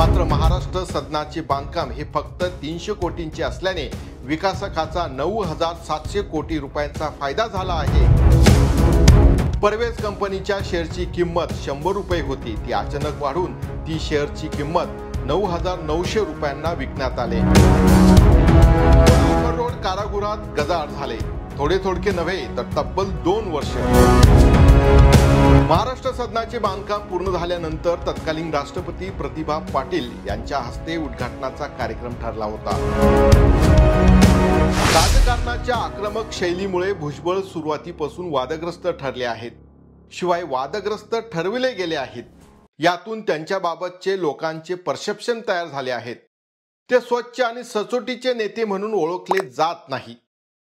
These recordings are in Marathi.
मात्र महाराष्ट्र सदनाचे बांधकाम हे फक्त 300 कोटींचे असल्याने विकासकाचा 9,700 कोटी रुपयांचा फायदा झाला आहे। परवेज कंपनीच्या शेअरची किंमत 100 रुपये होती, ती अचानक वाढून ती शेअरची किंमत 9,900 रुपयांना विकण्यात आले। रोड कारागृहात गजाआड झाले, थोडके नव्हे तर तब्बल 2 वर्ष। महाराष्ट्र सदनाचे बांधकाम पूर्ण झाल्यानंतर तत्कालीन राष्ट्रपती प्रतिभा पाटील यांच्या हस्ते उद्घाटनाचा कार्यक्रम ठरला होता। राजकारणाच्या आक्रमक शैलीमुळे भुजबळ सुरुवातीपासून वादग्रस्त ठरले आहेत, शिवाय वादग्रस्त ठरविले गेले आहेत। यातून त्यांच्याबाबतचे लोकांचे परसेप्शन तयार झाले आहेत। ते स्वच्छ आणि सचोटीचे नेते म्हणून ओळखले जात नाही,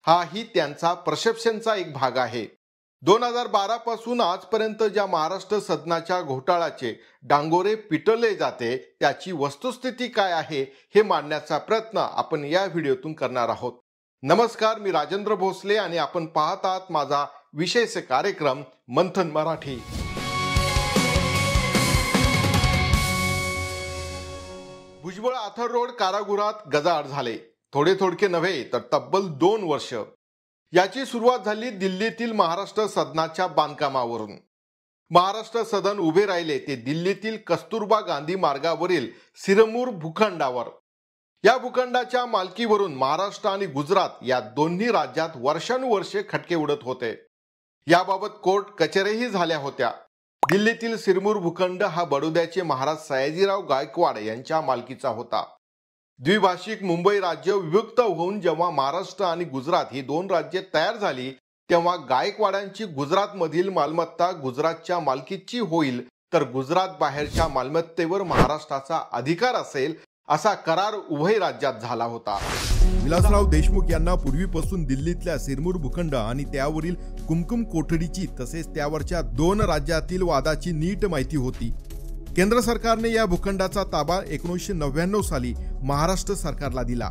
हाही त्यांचा परसेप्शनचा एक भाग आहे। 2012 पासून आजपर्यंत ज्या महाराष्ट्र सदनाच्या घोटाळ्याचे डांगोरे पिटले जाते त्याची वस्तुस्थिती काय आहे हे मांडण्याचा प्रयत्न आपण या व्हिडिओतून करणार आहोत। नमस्कार, मी राजेंद्र भोसले आणि आपण पाहत आहात माझा विशेष कार्यक्रम मंथन मराठी। भुजबळ आथर रोड कारागृहात गजाआड झाले, थोडके नव्हे तर तब्बल 2 वर्ष। याची सुरुवात झाली दिल्लीतील महाराष्ट्र सदनाच्या बांधकामावरून। महाराष्ट्र सदन उभे राहिले ते दिल्लीतील कस्तुरबा गांधी मार्गावरील सिरमूर भूखंडावर। या भूखंडाच्या मालकीवरून महाराष्ट्र आणि गुजरात या दोन्ही राज्यात वर्षानुवर्षे खटके उडत होते। याबाबत कोर्ट कचेऱ्याही झाल्या होत्या। दिल्लीतील सिरमूर भूखंड हा बडोद्याचे महाराज सयाजीराव गायकवाड यांच्या मालकीचा होता। द्विभाषिक मुंबई राज्य विभक्त होऊन जेव्हा महाराष्ट्र आणि गुजरात ही 2 राज्ये तयार झाली तेव्हा गायकवाडांची गुजरातमधील मालमत्ता गुजरातच्या मालकीची होईल, तर गुजरात बाहेरच्या मालमत्तेवर महाराष्ट्राचा अधिकार असेल असा करार उभय राज्यात झाला होता। विलासराव देशमुख यांना पूर्वीपासून दिल्लीतल्या सिरमूर भूखंड आणि त्यावरील कुमकुम कोठडीची तसेच त्यावरच्या 2 राज्यातील वादाची नीट माहिती होती। केंद्र सरकारने या भूखंडाचा ताबा 1999 साली महाराष्ट्र सरकारला दिला।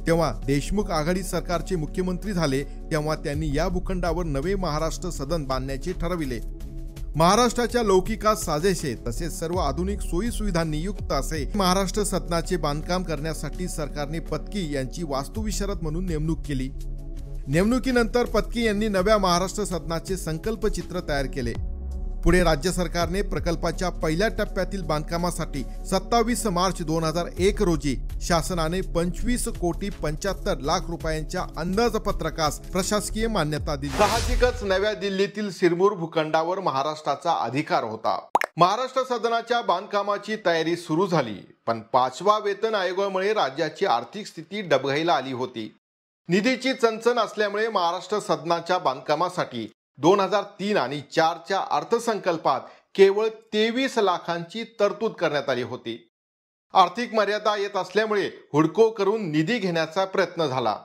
तेव्हा देशमुख आघाडी सरकारचे मुख्यमंत्री झाले तेव्हा त्यांनी या भूखंडावर नवे महाराष्ट्र सदन बांधण्याचे ठरविले। महाराष्ट्राच्या लौकिकास साजेसे तसेच सर्व आधुनिक सोयी सुविधांनी युक्त असे महाराष्ट्र सदनाचे बांधकाम करण्यासाठी सरकारने पत्की यांची वास्तुविशारद म्हणून नेमणूक केली। नेमणुकीनंतर पत्की यांनी नव्या महाराष्ट्र सदनाचे संकल्पचित्र तयार केले। पुढे राज्य सरकारने प्रकल्पाच्या पहिल्या टप्प्यातील बांधकामासाठी 27 मार्च 2001 रोजी शासनाने 25,75,00,000 रुपयांच्या अंदाजपत्रकास प्रशासकीय मान्यता दिली। साहजिकच नव्या दिल्लीतील सिरमूर भूखंडावर महाराष्ट्राचा अधिकार होता। महाराष्ट्र सदनाच्या बांधकामाची तयारी सुरू झाली, पण 5व्या वेतन आयोगामुळे राज्याची आर्थिक स्थिती डबघाईला आली होती। निधीची चणचण असल्यामुळे महाराष्ट्र सदनाच्या बांधकामासाठी 2003 आणि 4च्या अर्थसंकल्पात केवळ 23 लाखांची तरतूद करण्यात आली होती। आर्थिक मर्यादा येत असल्यामुळे हुडको करून निधी घेण्याचा प्रयत्न झाला,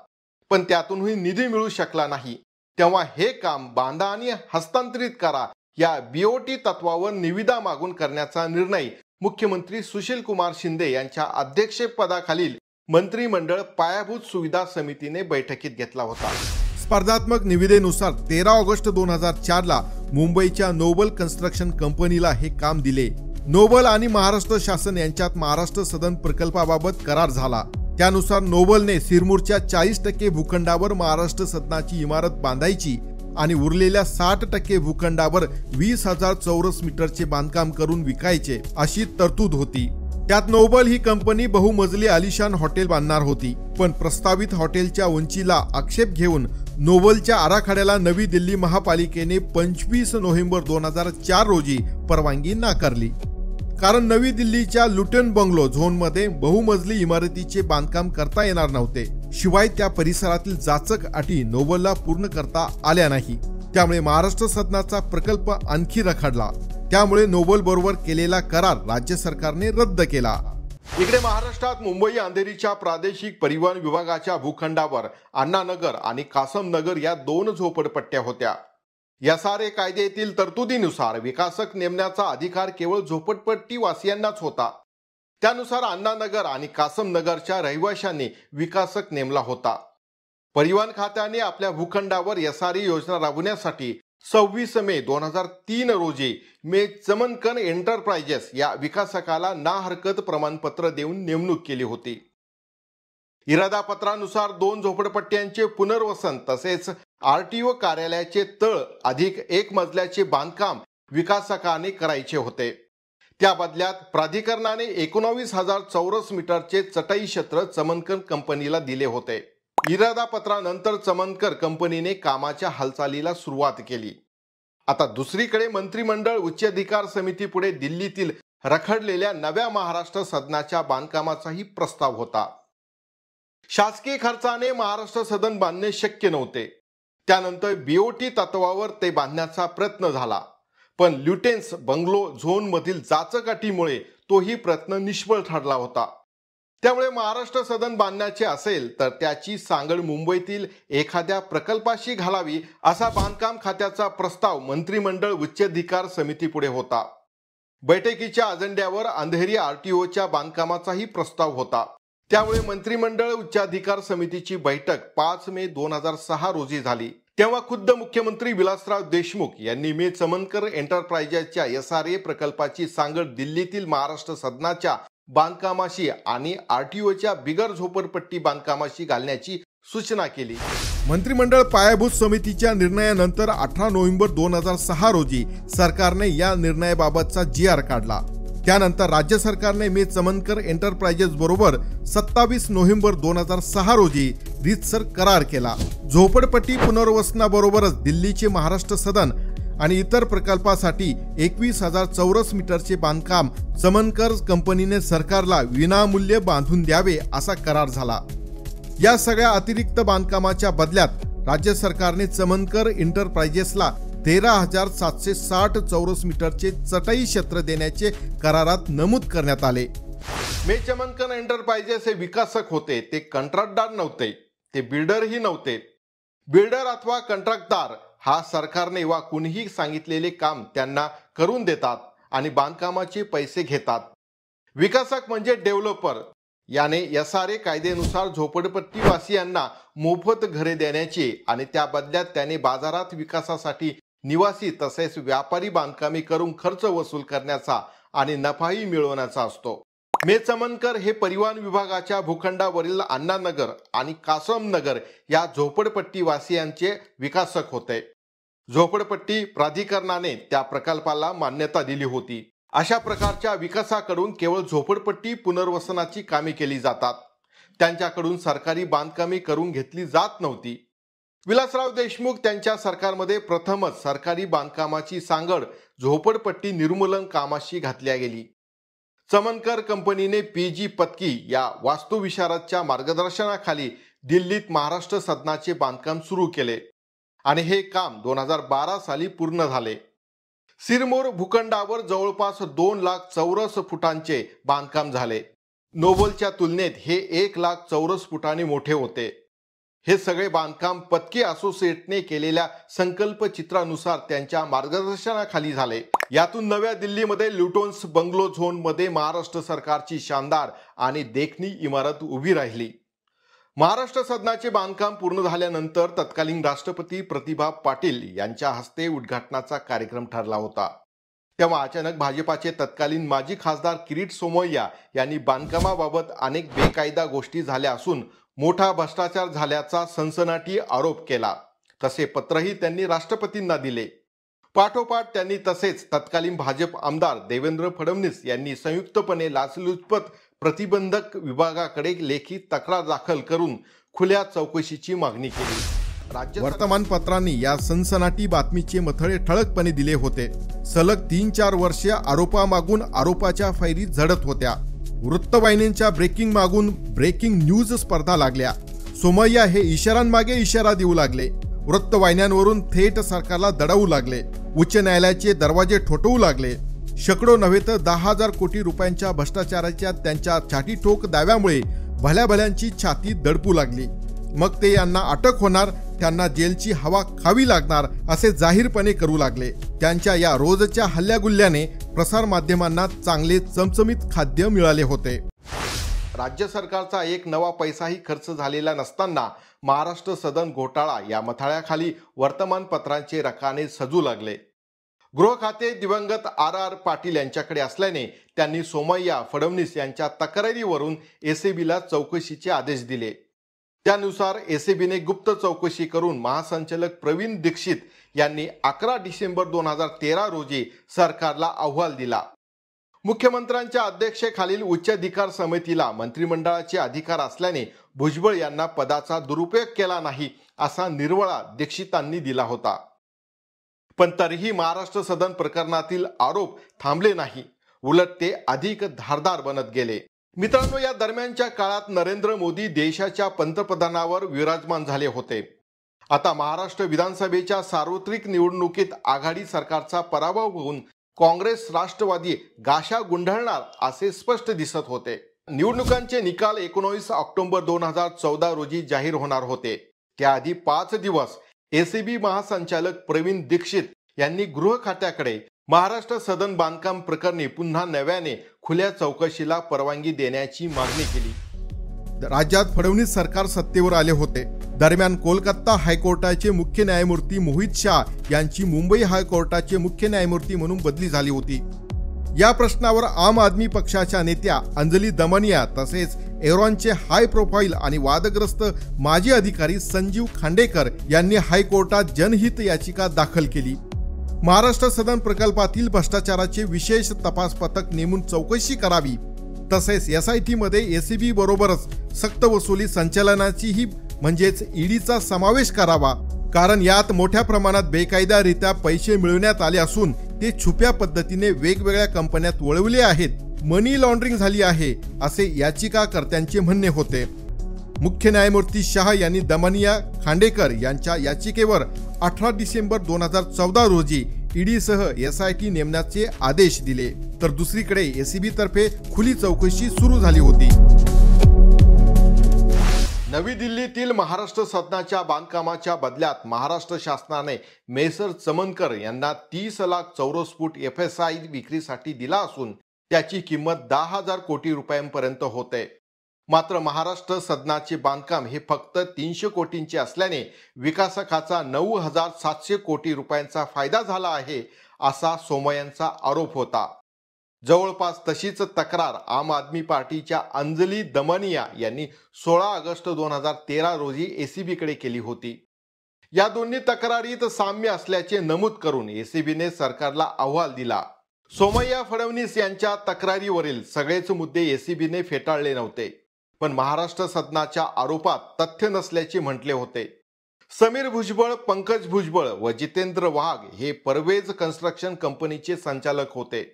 पण त्यातूनही निधी मिळू शकला नाही। तेव्हा हे काम बांधा आणि हस्तांतरित करा या BOT तत्वावर निविदा मागून करण्याचा निर्णय मुख्यमंत्री सुशील कुमार शिंदे यांच्या अध्यक्षपदाखालील मंत्रिमंडळ पायाभूत सुविधा समितीने बैठकीत घेतला होता। स्पर्धात्मक निविदेनुसार 13 ऑगस्ट 2004 ला मुंबईच्या नोबल कन्स्ट्रक्शन कंपनीला हे काम दिले। नोबल आणि महाराष्ट्र शासन यांच्यात महाराष्ट्र सदन प्रकल्पाबाबत करार झाला। त्यानुसार नोबलने सिरमूरच्या 40% भूखंडावर महाराष्ट्र सदनाची इमारत बांधायची आणि उरलेल्या 60% भूखंडावर 20,000 चौरस मीटरचे बांधकाम करून विकायचे अशी तरतूद होती। त्यात नोबल ही कंपनी बहुमजली आलिशान हॉटेल बांधणार होती, पण प्रस्तावित हॉटेलच्या उंचीला आक्षेप घेऊन नोबलच्या आराखड्याला नवी दिल्ली महापालिकेने 25 नोव्हेंबर 2004 रोजी परवानगी नाकारली। कारण नवी दिल्लीच्या लुटन बंगलो झोनमध्ये बहुमजली इमारतीचे बांधकाम करता येणार नव्हते, शिवाय त्या परिसरातील जाचक अटी नोबलला पूर्ण करता आल्या नाही। त्यामुळे महाराष्ट्र सदनाचा प्रकल्प आणखी रखडला। त्यामुळे नोबल बरोबर केलेला करार राज्य सरकारने रद्द केला। इकडे महाराष्ट्रात मुंबई अंधेरीच्या प्रादेशिक परिवहन विभागाच्या भूखंडावर अण्णानगर आणि कासमनगर या 2 झोपडपट्ट्या होत्या। या सारे कायद्यातील तरतुदीनुसार विकासक नेमण्याचा अधिकार केवळ झोपडपट्टी वासियांनाच होता। त्यानुसार अण्णानगर आणि कासमनगरच्या रहिवाशांनी विकासक नेमला होता। परिवहन खात्याने आपल्या भूखंडावर SRE योजना राबवण्यासाठी 26 मे 2003 रोजी मे चमनकर एंटरप्राइजेस या विकासकाला ना हरकत प्रमाणपत्र देऊन नेमणूक केली होती. इरादापत्रानुसार 2 झोपडपट्ट्यांचे पुनर्वसन तसेच आरटीओ कार्यालयाचे तळ अधिक 1 मजल्याचे बांधकाम विकासकाने करायचे होते. त्या बदल्यात प्राधिकरणाने 19,000 चौरस मीटरचे चटई क्षेत्र चमनकर कंपनीला दिले होते. इरादापत्रानंतर चमनकर कंपनीने कामाच्या हालचालीला सुरुवात केली. आता दुसरीकडे मंत्रिमंडळ उच्चाधिकार समितीपुढे दिल्लीतील रखडलेल्या नव्या महाराष्ट्र सदनाच्या बांधकामाचाही प्रस्ताव होता. शासकीय खर्चाने महाराष्ट्र सदन बांधणे शक्य नव्हते. त्यानंतर बीओटी तत्वावर ते बांधण्याचा प्रयत्न झाला, पण ल्युटेन्स बंगलो झोन मधील जाचकाटीमुळे तोही प्रयत्न निष्फळ ठरला होता. त्यामुळे महाराष्ट्र सदन बांधण्याचे असेल तर त्याची सांगड मुंबईतील एखाद्या प्रकल्पाशी घालावी असा बांधकाम खात्याचा प्रस्ताव मंत्रिमंडळ उच्चाधिकार समितीपुढे होता. बैठकीच्या अजेंड्यावर अंधेरी आरटीओच्या बांधकामाचाही प्रस्ताव होता. त्यामुळे मंत्रिमंडळ उच्चाधिकार समितीची बैठक 5 मे 2006 रोजी झाली. तेव्हा खुद्द मुख्यमंत्री विलासराव देशमुख यांनी मे चमनकर एंटरप्राइजेसच्या SRA प्रकल्पाची सांगड दिल्लीतील महाराष्ट्र सदनाच्या बांधकामाशी आणि आरटीओच्या बिगर झोपडपट्टी बांधकामाशी घालण्याची सूचना केली. मंत्रिमंडळ पायाभूत समितीच्या निर्णयानंतर 18 नोव्हेंबर 2006 रोजी सरकारने या निर्णयाबाबतचा GR काढला. त्यानंतर राज्य सरकारने मे चमनकर एंटरप्राइजेस बरोबर 27 नोव्हेंबर 2006 रोजी रीतसर करार केला. झोपडपट्टी पुनर्वसनाबरोबरच दिल्लीचे महाराष्ट्र सदन आणि इतर प्रकल्पासाठी 21,000 चौरस मीटरचे बांधकाम चमनकर कंपनीने सरकारला विनामूल्य बांधून द्यावे असा करार झाला. या सगळ्या अतिरिक्त बांधकामाच्या बदल्यात राज्य सरकारने चमनकर एंटरप्राइजेसला 13,760 चौरस मीटरचे चटई क्षेत्र देण्याचे करारात नमूद करण्यात आले. मे चमनकर एंटरप्राइजेस हे विकासक होते, ते कंत्राटदार नव्हते, ते बिल्डरही नव्हते. बिल्डर अथवा कंत्राटदार हा सरकारने वा कुणीही सांगितलेले काम त्यांना करून देतात आणि बांधकामाचे पैसे घेतात. विकासक म्हणजे डेव्हलपर. याने SRA कायद्यानुसार झोपडपट्टीवासियांना मोफत घरे देण्याची आणि त्या बदल्यात त्याने बाजारात विकासासाठी निवासी तसेच व्यापारी बांधकामे करून खर्च वसूल करण्याचा आणि नफाही मिळवण्याचा असतो. मे चमनकर हे परिवहन विभागाच्या भूखंडावरील अण्णानगर आणि कासमनगर या झोपडपट्टीवासियांचे विकासक होते. झोपडपट्टी प्राधिकरणाने त्या प्रकल्पाला मान्यता दिली होती. अशा प्रकारच्या विकासाकडून केवळ झोपडपट्टी पुनर्वसनाची कामे केली जातात. त्यांच्याकडून सरकारी बांधकामे करून घेतली जात नव्हती. विलासराव देशमुख त्यांच्या सरकारमध्ये प्रथमच सरकारी बांधकामाची सांगड झोपडपट्टी निर्मूलन कामाशी घातल्या गेली. चमनकर कंपनीने PG पत्की या वास्तुविशारदच्या मार्गदर्शनाखाली दिल्लीत महाराष्ट्र सदनाचे बांधकाम सुरू केले आणि हे काम 2012 साली पूर्ण झाले. सिरमोर भूखंडावर जवळपास 2 लाख चौरस फुटांचे बांधकाम झाले. नोबलच्या तुलनेत हे 1 लाख चौरस फुटांनी मोठे होते. हे सगळे बांधकाम पत्की असोसिएटने केलेल्या संकल्प चित्रानुसार त्यांच्या मार्गदर्शनाखाली झाले. यातून नव्या दिल्लीमध्ये ल्युटेन्स बंगलो झोन मध्ये महाराष्ट्र सरकारची शानदार आणि देखणी इमारत उभी राहिली. महाराष्ट्र सदनाचे बांधकाम पूर्ण झाल्यानंतर तत्कालीन राष्ट्रपती प्रतिभा पाटील यांच्या हस्ते उद्घाटनाचा कार्यक्रम ठरला होता. तेव्हा अचानक भाजपाचे तत्कालीन माजी खासदार किरीट सोमय्या यांनी बांधकामाबाबत अनेक बेकायदा गोष्टी झाल्या असून मोठा भ्रष्टाचार झाल्याचा सनसनाटी आरोप केला. तसे पत्रही त्यांनी राष्ट्रपतींना दिले. पाठोपाठ त्यांनी तसेच तत्कालीन भाजप आमदार देवेंद्र फडणवीस यांनी संयुक्तपणे लाचलुचपत प्रतिबंधक विभागाकडे लेखी तक्रार दाखल करून खुल्या चौकशीची मागणी केली. वर्तमानपत्रांनी या सनसनाटी बातमीचे मथळे ठळकपणे दिले होते. सलग 3-4 वर्षे आरोपामागून आरोपाच्या फैरी झडत होत्या. वृत्तवाहिन्यांच्या ब्रेकिंग मागून ब्रेकिंग न्यूज स्पर्धा लागल्या. सोमय्या हे इशारांमागे इशारा देऊ लागले. वृत्तवाहिन्यांवरून थेट सरकारला दडवू लागले. उच्च न्यायालयाचे दरवाजे ठोठवू लागले. शेकडो नव्हे तर 10,000 कोटी रुपयांच्या भ्रष्टाचाराच्या त्यांच्या छातीठोक दाव्यामुळे भल्याभल्यांची छाती दडपू लागली. मग ते यांना अटक होणार, त्यांना जेलची हवा खावी लागणार असे जाहीरपणे करू लागले. त्यांच्या या रोजच्या हल्ल्यागुल्ल्याने प्रसार माध्यमांना चांगले चमचमीत खाद्य मिळाले होते. राज्य सरकारचा एक नवा पैसाही खर्च झालेला नसताना महाराष्ट्र सदन घोटाळा या मथाळ्याखाली वर्तमानपत्रांचे रकाने सजू लागले. गृह खाते दिवंगत आर पाटील यांच्याकडे असल्याने त्यांनी सोमय्या फडणवीस यांच्या तक्रारीवरून एसीबीला चौकशीचे आदेश दिले. त्यानुसार एसीबीने गुप्त चौकशी करून महासंचालक प्रवीण दीक्षित यांनी 11 डिसेंबर 2013 रोजी सरकारला अहवाल दिला. मुख्यमंत्र्यांच्या अध्यक्षतेखालील उच्चाधिकार समितीला मंत्रिमंडळाचे अधिकार असल्याने भुजबळ यांना पदाचा दुरुपयोग केला नाही असा निर्वाळा दीक्षितांनी दिला होता. पण तरीही महाराष्ट्र सदन प्रकरणातील आरोप थांबले नाही, उलट ते अधिक धारदार बनत गेले. मित्रांनो, या दरम्यानच्या काळात नरेंद्र मोदी देशाच्या पंतप्रधानावर विराजमान झाले होते. आता महाराष्ट्र विधानसभेच्या सार्वत्रिक निवडणुकीत आघाडी सरकारचा पराभव होऊन काँग्रेस राष्ट्रवादी गाशा गुंढळणार असे स्पष्ट दिसत होते. निवडणुकांचे निकाल 19 ऑक्टोबर 2014 रोजी जाहीर होणार होते. त्याआधी 5 दिवस एसीबी महासंचालक प्रवीण दीक्षित यांनी गृह खात्याकडे महाराष्ट्र सदन बांधकाम प्रकरणी पुन्हा नव्याने खुल्या चौकशीला परवानगी देण्याची मागणी केली. राज्यात फडणवीस सरकार सत्तेवर आले होते. दरम्यान कोलकाता हायकोर्टाचे मुख्य न्यायमूर्ती मोहित शाह यांची मुंबई हायकोर्टाचे मुख्य न्यायमूर्ती म्हणून बदली झाली होती. या प्रश्नावर आम आदमी पक्षाच्या नेत्या अंजली दमनिया तसेच एरॉनचे हाय प्रोफाईल आणि वादग्रस्त माजी अधिकारी संजीव खांडेकर यांनी हायकोर्टात जनहित याचिका दाखल केली. महाराष्ट्र सदन प्रकल्पातील भ्रष्टाचाराचे विशेष तपास पथक नेमून चौकशी करावी, तसेच SIT मध्ये एसीबी बरोबरच सक्तवसुली संचालनाचीही म्हणजेच ईडीचा समावेश करावा, कारण यात मोठ्या प्रमाणात बेकायदारित्या पैसे मिळवण्यात आले असून ते छुप्या पद्धतीने वेगवेगळ्या कंपन्यात वळवले आहेत, मनी लॉन्ड्रिंग झाली आहे असे याचिकाकर्त्यांचे म्हणणे होते. मुख्य न्यायमूर्ती शाह यांनी दमनिया खांडेकर यांच्या याचिकेवर 18 डिसेंबर 2014 रोजी ईडीसह SIT नेमण्याचे आदेश दिले, तर दुसरीकडे एसीबी तर्फे खुली चौकशी सुरू झाली होती. नवी दिल्लीतील महाराष्ट्र सदनाच्या बांधकामाच्या बदल्यात महाराष्ट्र शासनाने मेसर चमनकर यांना 30 लाख चौरस फूट FSI विक्रीसाठी दिला असून त्याची किंमत 10,000 कोटी रुपयांपर्यंत होते. मात्र महाराष्ट्र सदनाचे बांधकाम हे फक्त 300 कोटींचे असल्याने विकासकाचा 9,700 कोटी रुपयांचा फायदा झाला आहे असा सोमय्यांचा आरोप होता. जवळपास तशीच तक्रार आम आदमी पार्टीच्या अंजली दमनिया यांनी 16 ऑगस्ट 2013 रोजी एसीबीकडे केली होती. या दोन्ही तक्रारीत साम्य असल्याचे नमूद करून एसीबीने सरकारला अहवाल दिला. सोमय्या फडणवीस यांच्या तक्रारीवरील सगळेच मुद्दे एसीबीने फेटाळले नव्हते, पण महाराष्ट्र सदनाच्या आरोपात तथ्य नसल्याचे म्हटले होते. समीर भुजबळ, पंकज भुजबळ व जितेंद्र वाघ हे परवेज कन्स्ट्रक्शन कंपनीचे संचालक होते.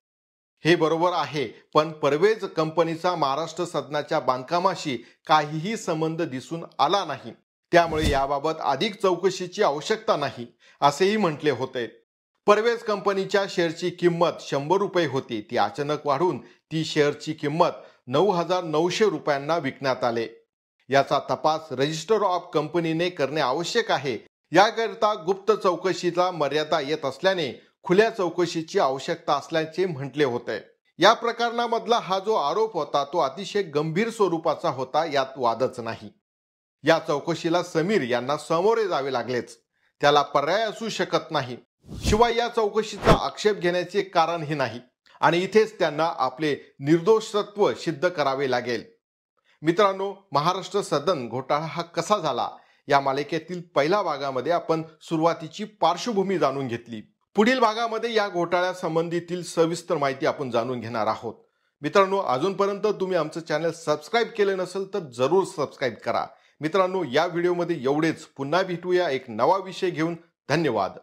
हे बरोबर आहे, पण परवेज कंपनीचा महाराष्ट्र सदनाच्या बांधकामाशी काहीही संबंध दिसून आला नाही. त्यामुळे याबाबत अधिक चौकशीची आवश्यकता नाही असेही म्हटले होते. परवेज कंपनीच्या शेअरची किंमत 100 रुपये होती, ती अचानक वाढून ती शेअरची किंमत 9,900 रुपयांना विकण्यात आले. याचा तपास रजिस्टर ऑफ कंपनीने करणे आवश्यक आहे. याकरिता गुप्त चौकशीला मर्यादा येत असल्याने खुल्या चौकशीची आवश्यकता असल्याचे म्हटले होते. या प्रकरणामधला हा जो आरोप होता तो अतिशय गंभीर स्वरूपाचा होता, यात वादच नाही. या चौकशीला समीर यांना सामोरे जावे लागलेच, त्याला पर्याय असू शकत नाही. शिवाय या चौकशीचा आक्षेप घेण्याचे कारणही नाही आणि इथेच त्यांना आपले निर्दोषत्व सिद्ध करावे लागेल. मित्रांनो, महाराष्ट्र सदन घोटाळा हा कसा झाला या मालिकेतील पहिल्या भागामध्ये आपण सुरुवातीची पार्श्वभूमी जाणून घेतली. पुढील भागामध्ये या घोटाळ्यासंबंधीतील सविस्तर माहिती आपण जाणून घेणार आहोत. मित्रांनो, अजूनपर्यंत तुम्ही आमचं चॅनल सबस्क्राईब केले नसेल तर जरूर सबस्क्राईब करा. मित्रांनो, या व्हिडिओमध्ये एवढेच. पुन्हा भेटूया एक नवा विषय घेऊन. धन्यवाद.